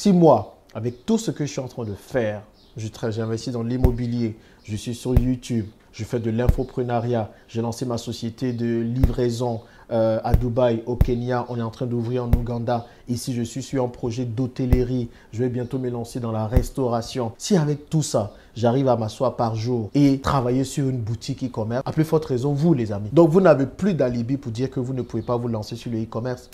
Si moi, avec tout ce que je suis en train de faire, j'investis dans l'immobilier, je suis sur YouTube, je fais de l'infoprenariat, j'ai lancé ma société de livraison à Dubaï, au Kenya, on est en train d'ouvrir en Ouganda. Ici, je suis sur un projet d'hôtellerie, je vais bientôt me lancer dans la restauration. Si avec tout ça, j'arrive à m'asseoir par jour et travailler sur une boutique e-commerce, à plus forte raison, vous les amis. Donc, vous n'avez plus d'alibi pour dire que vous ne pouvez pas vous lancer sur le e-commerce.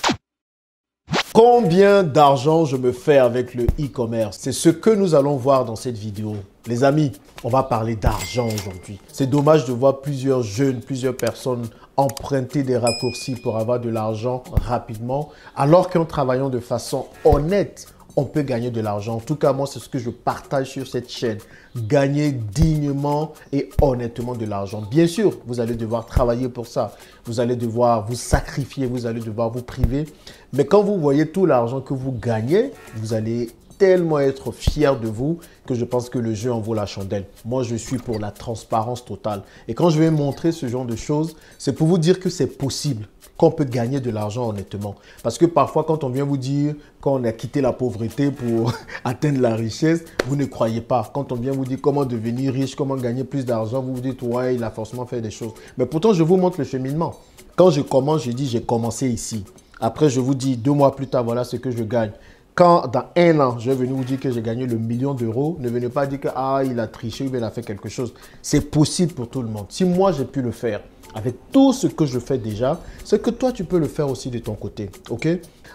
Combien d'argent je me fais avec le e-commerce? C'est ce que nous allons voir dans cette vidéo. Les amis, on va parler d'argent aujourd'hui. C'est dommage de voir plusieurs jeunes, plusieurs personnes emprunter des raccourcis pour avoir de l'argent rapidement, alors qu'en travaillant de façon honnête, on peut gagner de l'argent. En tout cas, moi, c'est ce que je partage sur cette chaîne. Gagner dignement et honnêtement de l'argent. Bien sûr, vous allez devoir travailler pour ça. Vous allez devoir vous sacrifier, vous allez devoir vous priver. Mais quand vous voyez tout l'argent que vous gagnez, vous allez tellement être fier de vous que je pense que le jeu en vaut la chandelle. Moi, je suis pour la transparence totale. Et quand je vais montrer ce genre de choses, c'est pour vous dire que c'est possible, qu'on peut gagner de l'argent honnêtement. Parce que parfois, quand on vient vous dire qu'on a quitté la pauvreté pour atteindre la richesse, vous ne croyez pas. Quand on vient vous dire comment devenir riche, comment gagner plus d'argent, vous vous dites, ouais, il a forcément fait des choses. Mais pourtant, je vous montre le cheminement. Quand je commence, je dis, j'ai commencé ici. Après, je vous dis, 2 mois plus tard, voilà ce que je gagne. Quand dans 1 an, je vais venir vous dire que j'ai gagné le 1 000 000 d'euros, ne venez pas dire que il a triché ou bien il a fait quelque chose. C'est possible pour tout le monde. Si moi, j'ai pu le faire avec tout ce que je fais déjà, c'est que toi, tu peux le faire aussi de ton côté. Ok?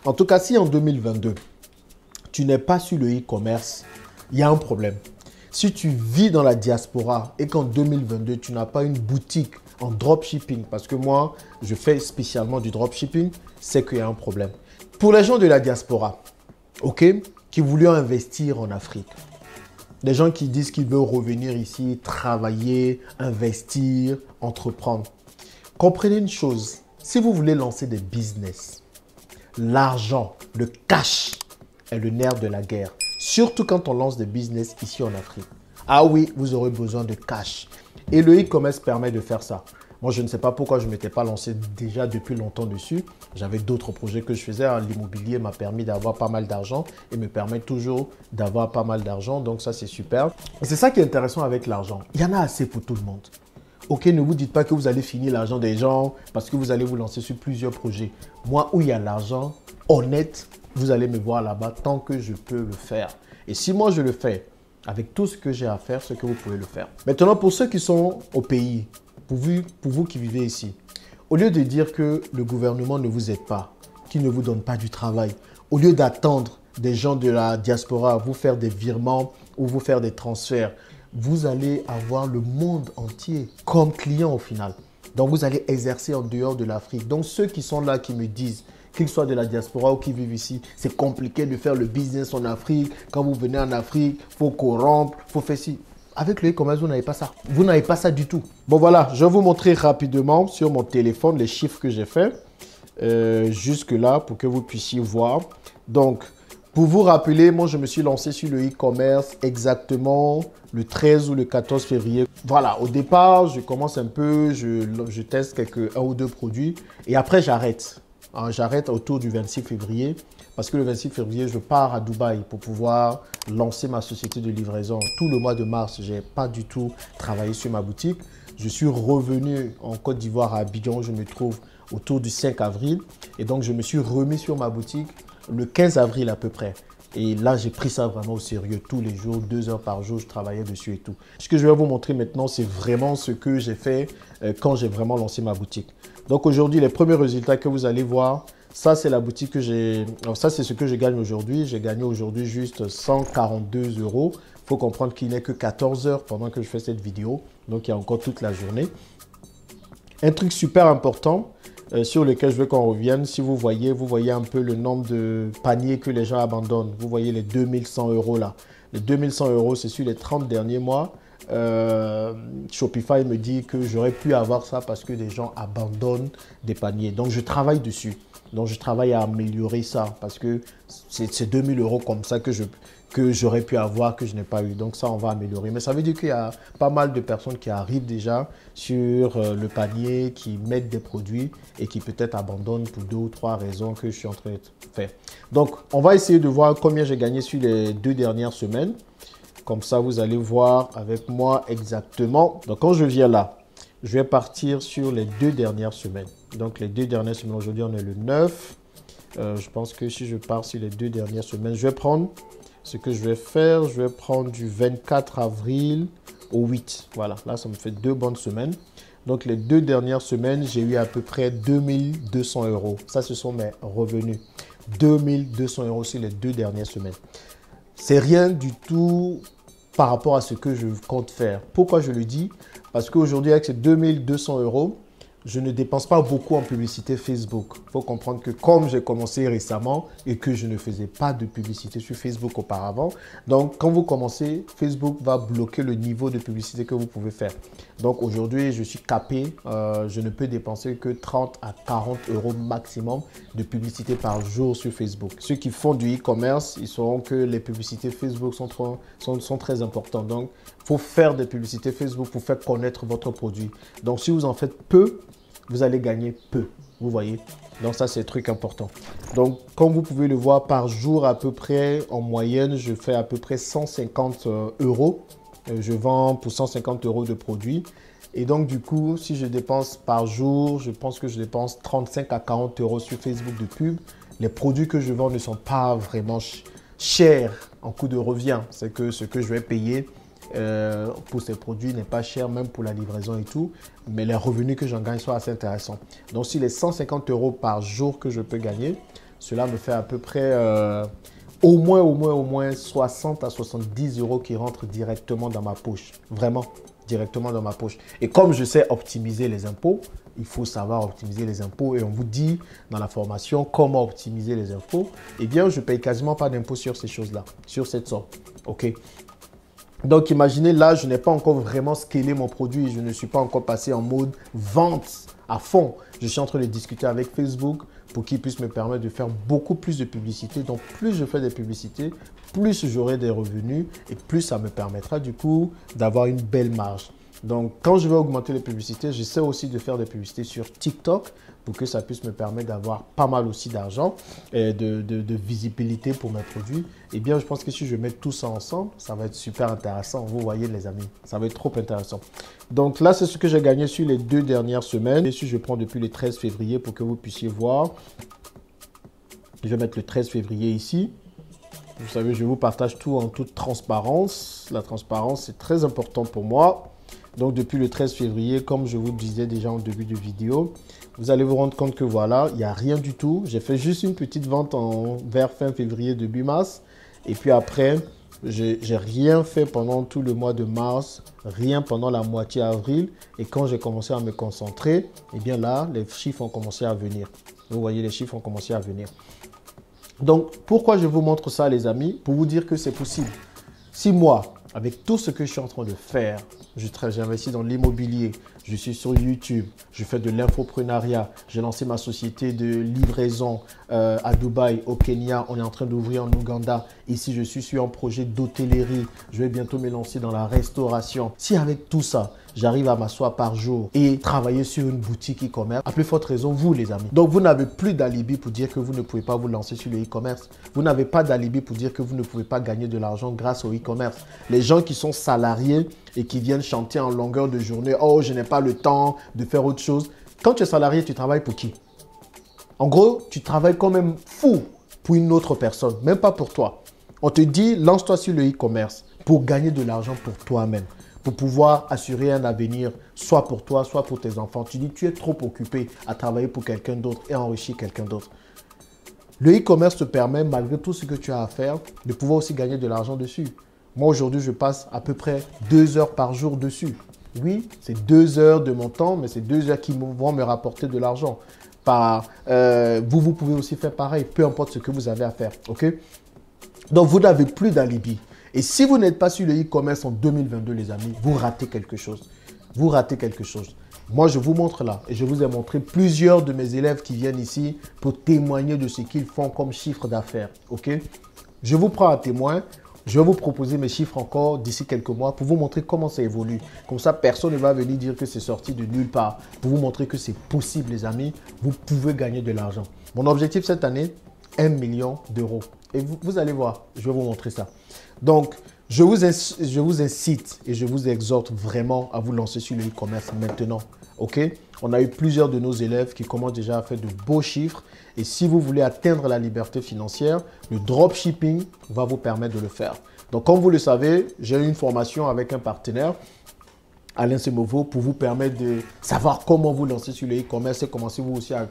En tout cas, si en 2022, tu n'es pas sur le e-commerce, il y a un problème. Si tu vis dans la diaspora et qu'en 2022, tu n'as pas une boutique en dropshipping, parce que moi, je fais spécialement du dropshipping, c'est qu'il y a un problème. Pour les gens de la diaspora, ok, qui voulaient investir en Afrique. Des gens qui disent qu'ils veulent revenir ici, travailler, investir, entreprendre. Comprenez une chose, si vous voulez lancer des business, l'argent, le cash est le nerf de la guerre. Surtout quand on lance des business ici en Afrique. Ah oui, vous aurez besoin de cash. Et le e-commerce permet de faire ça. Moi, je ne sais pas pourquoi je ne m'étais pas lancé déjà depuis longtemps dessus. J'avais d'autres projets que je faisais. L'immobilier m'a permis d'avoir pas mal d'argent et me permet toujours d'avoir pas mal d'argent. Donc ça, c'est super. Et c'est ça qui est intéressant avec l'argent. Il y en a assez pour tout le monde. Ok, ne vous dites pas que vous allez finir l'argent des gens parce que vous allez vous lancer sur plusieurs projets. Moi, où il y a l'argent honnête, vous allez me voir là-bas tant que je peux le faire. Et si moi, je le fais avec tout ce que j'ai à faire, c'est que vous pouvez le faire. Maintenant, pour ceux qui sont au pays, pour vous qui vivez ici, au lieu de dire que le gouvernement ne vous aide pas, qu'il ne vous donne pas du travail, au lieu d'attendre des gens de la diaspora vous faire des virements ou vous faire des transferts, vous allez avoir le monde entier comme client au final. Donc, vous allez exercer en dehors de l'Afrique. Donc, ceux qui sont là, qui me disent, qu'ils soient de la diaspora ou qui vivent ici, c'est compliqué de faire le business en Afrique. Quand vous venez en Afrique, il faut corrompre, il faut faire ci. Avec le e-commerce, vous n'avez pas ça. Vous n'avez pas ça du tout. Bon, voilà, je vais vous montrer rapidement sur mon téléphone les chiffres que j'ai fait jusque-là pour que vous puissiez voir. Donc, pour vous rappeler, moi, je me suis lancé sur le e-commerce exactement le 13 ou le 14 février. Voilà, au départ, je commence un peu, je teste un ou deux produits et après, j'arrête. J'arrête autour du 26 février parce que le 26 février, je pars à Dubaï pour pouvoir lancer ma société de livraison. Tout le mois de mars, je n'ai pas du tout travaillé sur ma boutique. Je suis revenu en Côte d'Ivoire, à Abidjan, où je me trouve autour du 5 avril. Et donc, je me suis remis sur ma boutique le 15 avril à peu près. Et là, j'ai pris ça vraiment au sérieux. Tous les jours, 2 heures par jour, je travaillais dessus et tout. Ce que je vais vous montrer maintenant, c'est vraiment ce que j'ai fait quand j'ai vraiment lancé ma boutique. Donc aujourd'hui, les premiers résultats que vous allez voir, ça c'est la boutique que j'ai. Ça c'est ce que je gagne aujourd'hui. J'ai gagné aujourd'hui juste 142 €. Il faut comprendre qu'il n'est que 14 heures pendant que je fais cette vidéo. Donc il y a encore toute la journée. Un truc super important sur lequel je veux qu'on revienne. Si vous voyez un peu le nombre de paniers que les gens abandonnent. Vous voyez les 2100 € là. Les 2100 €, c'est sur les 30 derniers mois. Shopify me dit que j'aurais pu avoir ça parce que des gens abandonnent des paniers. Donc, je travaille dessus. Donc, je travaille à améliorer ça parce que c'est 2000 € comme ça que j'aurais pu avoir, que je n'ai pas eu. Donc, ça, on va améliorer. Mais ça veut dire qu'il y a pas mal de personnes qui arrivent déjà sur le panier, qui mettent des produits et qui peut-être abandonnent pour 2 ou 3 raisons que je suis en train de faire. Donc, on va essayer de voir combien j'ai gagné sur les 2 dernières semaines. Comme ça, vous allez voir avec moi exactement. Donc, quand je viens là, je vais partir sur les 2 dernières semaines. Donc, les 2 dernières semaines, aujourd'hui, on est le 9. Je pense que si je pars sur les 2 dernières semaines, je vais prendre ce que je vais faire. Je vais prendre du 24 avril au 8. Voilà, là, ça me fait 2 bonnes semaines. Donc, les 2 dernières semaines, j'ai eu à peu près 2200 €. Ça, ce sont mes revenus. 2200 € sur les 2 dernières semaines. C'est rien du tout par rapport à ce que je compte faire. Pourquoi je le dis? Parce qu'aujourd'hui, avec ces 2200 €, je ne dépense pas beaucoup en publicité Facebook. Il faut comprendre que comme j'ai commencé récemment et que je ne faisais pas de publicité sur Facebook auparavant, donc quand vous commencez, Facebook va bloquer le niveau de publicité que vous pouvez faire. Donc aujourd'hui, je suis capé. Je ne peux dépenser que 30 à 40 € maximum de publicité par jour sur Facebook. Ceux qui font du e-commerce, ils sauront que les publicités Facebook sont très importantes. Donc, il faut faire des publicités Facebook pour faire connaître votre produit. Donc, si vous en faites peu, vous allez gagner peu. Vous voyez? Donc, ça, c'est un truc important. Donc, comme vous pouvez le voir, par jour, à peu près, en moyenne, je fais à peu près 150 €. Je vends pour 150 € de produits. Et donc, du coup, si je dépense par jour, je pense que je dépense 35 à 40 € sur Facebook de pub. Les produits que je vends ne sont pas vraiment chers en coût de revient. C'est que ce que je vais payer pour ces produits n'est pas cher, même pour la livraison et tout. Mais les revenus que j'en gagne sont assez intéressants. Donc, si les 150 € par jour que je peux gagner, cela me fait à peu près au moins 60 à 70 € qui rentrent directement dans ma poche. Vraiment, directement dans ma poche. Et comme je sais optimiser les impôts, il faut savoir optimiser les impôts. Et on vous dit dans la formation comment optimiser les impôts. Eh bien, je ne paye quasiment pas d'impôts sur ces choses-là, sur cette somme. OK? Donc, imaginez, là, je n'ai pas encore vraiment scalé mon produit. Je ne suis pas encore passé en mode vente à fond. Je suis en train de discuter avec Facebook pour qu'ils puissent me permettre de faire beaucoup plus de publicité. Donc, plus je fais des publicités, plus j'aurai des revenus et plus ça me permettra du coup d'avoir une belle marge. Donc, quand je vais augmenter les publicités, j'essaie aussi de faire des publicités sur TikTok pour que ça puisse me permettre d'avoir pas mal aussi d'argent et de visibilité pour mes produits. Eh bien, je pense que si je mets tout ça ensemble, ça va être super intéressant. Vous voyez, les amis, ça va être trop intéressant. Donc là, c'est ce que j'ai gagné sur les 2 dernières semaines. Et si je prends depuis le 13 février pour que vous puissiez voir, je vais mettre le 13 février ici. Vous savez, je vous partage tout en toute transparence. La transparence, c'est très important pour moi. Donc, depuis le 13 février, comme je vous le disais déjà en début de vidéo, vous allez vous rendre compte que voilà, il n'y a rien du tout. J'ai fait juste une petite vente vers fin février, début mars. Et puis après, j'ai rien fait pendant tout le mois de mars, rien pendant la moitié avril. Et quand j'ai commencé à me concentrer, eh bien là, les chiffres ont commencé à venir. Vous voyez, les chiffres ont commencé à venir. Donc, pourquoi je vous montre ça, les amis? Pour vous dire que c'est possible. Si moi, avec tout ce que je suis en train de faire, j'investis dans l'immobilier, je suis sur YouTube, je fais de l'infoprenariat, j'ai lancé ma société de livraison à Dubaï, au Kenya, on est en train d'ouvrir en Ouganda. Ici, je suis sur un projet d'hôtellerie, je vais bientôt me lancer dans la restauration. Si avec tout ça, j'arrive à m'asseoir par jour et travailler sur une boutique e-commerce, à plus forte raison, vous les amis. Donc, vous n'avez plus d'alibi pour dire que vous ne pouvez pas vous lancer sur le e-commerce. Vous n'avez pas d'alibi pour dire que vous ne pouvez pas gagner de l'argent grâce au e-commerce. Les gens qui sont salariés et qui viennent chanter en longueur de journée, « Oh, je n'ai pas le temps de faire autre chose ». Quand tu es salarié, tu travailles pour qui? En gros, tu travailles quand même fou pour une autre personne, même pas pour toi. On te dit, lance-toi sur le e-commerce pour gagner de l'argent pour toi-même, pour pouvoir assurer un avenir, soit pour toi, soit pour tes enfants. Tu dis, tu es trop occupé à travailler pour quelqu'un d'autre et enrichir quelqu'un d'autre. Le e-commerce te permet, malgré tout ce que tu as à faire, de pouvoir aussi gagner de l'argent dessus. Moi, aujourd'hui, je passe à peu près 2 heures par jour dessus. Oui, c'est 2 heures de mon temps, mais c'est 2 heures qui vont me rapporter de l'argent. Vous pouvez aussi faire pareil, peu importe ce que vous avez à faire. Ok? Donc, vous n'avez plus d'alibi. Et si vous n'êtes pas sur le e-commerce en 2022, les amis, vous ratez quelque chose. Vous ratez quelque chose. Moi, je vous montre là et je vous ai montré plusieurs de mes élèves qui viennent ici pour témoigner de ce qu'ils font comme chiffre d'affaires. Ok? Je vous prends à témoin. Je vais vous proposer mes chiffres encore d'ici quelques mois pour vous montrer comment ça évolue. Comme ça, personne ne va venir dire que c'est sorti de nulle part. Pour vous montrer que c'est possible, les amis. Vous pouvez gagner de l'argent. Mon objectif cette année, 1 million d'euros. Et vous allez voir, je vais vous montrer ça. Donc, je vous incite et je vous exhorte vraiment à vous lancer sur le e-commerce maintenant. Ok? On a eu plusieurs de nos élèves qui commencent déjà à faire de beaux chiffres. Et si vous voulez atteindre la liberté financière, le dropshipping va vous permettre de le faire. Donc, comme vous le savez, j'ai eu une formation avec un partenaire, Alain Semovo, pour vous permettre de savoir comment vous lancer sur le e-commerce et commencer vous aussi à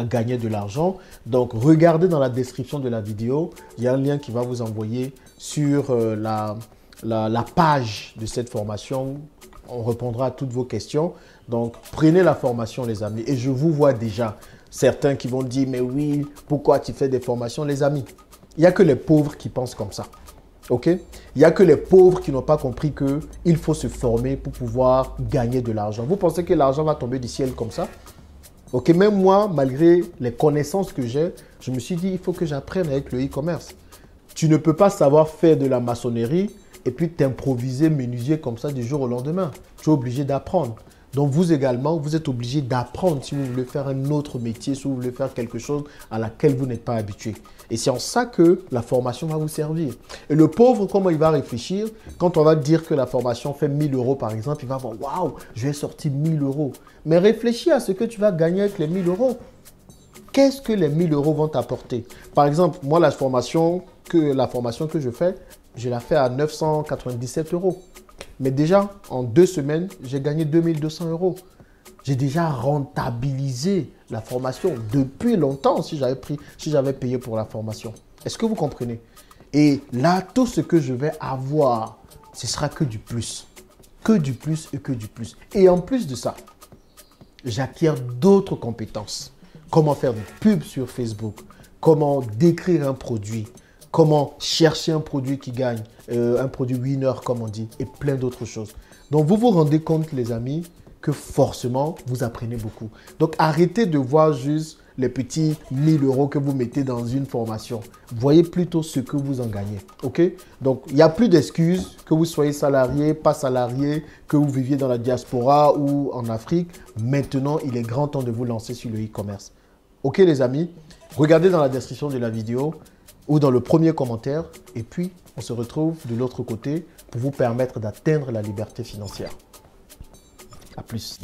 gagner de l'argent. Donc, regardez dans la description de la vidéo, il y a un lien qui va vous envoyer sur la page de cette formation. On répondra à toutes vos questions. Donc, prenez la formation, les amis. Et je vous vois déjà certains qui vont dire, mais oui, pourquoi tu fais des formations, les amis? Il n'y a que les pauvres qui pensent comme ça. Ok? Il n'y a que les pauvres qui n'ont pas compris qu'il faut se former pour pouvoir gagner de l'argent. Vous pensez que l'argent va tomber du ciel comme ça? Ok, même moi, malgré les connaissances que j'ai, je me suis dit, il faut que j'apprenne avec le e-commerce. Tu ne peux pas savoir faire de la maçonnerie et puis t'improviser menuisier comme ça du jour au lendemain. Tu es obligé d'apprendre. Donc, vous également, vous êtes obligé d'apprendre si vous voulez faire un autre métier, si vous voulez faire quelque chose à laquelle vous n'êtes pas habitué. Et c'est en ça que la formation va vous servir. Et le pauvre, comment il va réfléchir? Quand on va dire que la formation fait 1 000 euros, par exemple, il va voir, waouh, je vais sortir 1 000 euros. Mais réfléchis à ce que tu vas gagner avec les 1 000 euros. Qu'est-ce que les 1 000 euros vont t'apporter? Par exemple, moi, la formation que je fais, je la fais à 997 euros. Mais déjà, en 2 semaines, j'ai gagné 2 200 euros. J'ai déjà rentabilisé la formation depuis longtemps si j'avais payé pour la formation. Est-ce que vous comprenez? Et là, tout ce que je vais avoir, ce sera que du plus. Que du plus et que du plus. Et en plus de ça, j'acquiers d'autres compétences. Comment faire des pubs sur Facebook, comment décrire un produit, comment chercher un produit qui gagne, un produit winner comme on dit, et plein d'autres choses. Donc, vous vous rendez compte, les amis, que forcément, vous apprenez beaucoup. Donc, arrêtez de voir juste les petits 1 000 euros que vous mettez dans une formation. Voyez plutôt ce que vous en gagnez. OK? Donc, il n'y a plus d'excuses que vous soyez salarié, pas salarié, que vous viviez dans la diaspora ou en Afrique. Maintenant, il est grand temps de vous lancer sur le e-commerce. OK, les amis? Regardez dans la description de la vidéo ou dans le premier commentaire. Et puis, on se retrouve de l'autre côté pour vous permettre d'atteindre la liberté financière. À plus.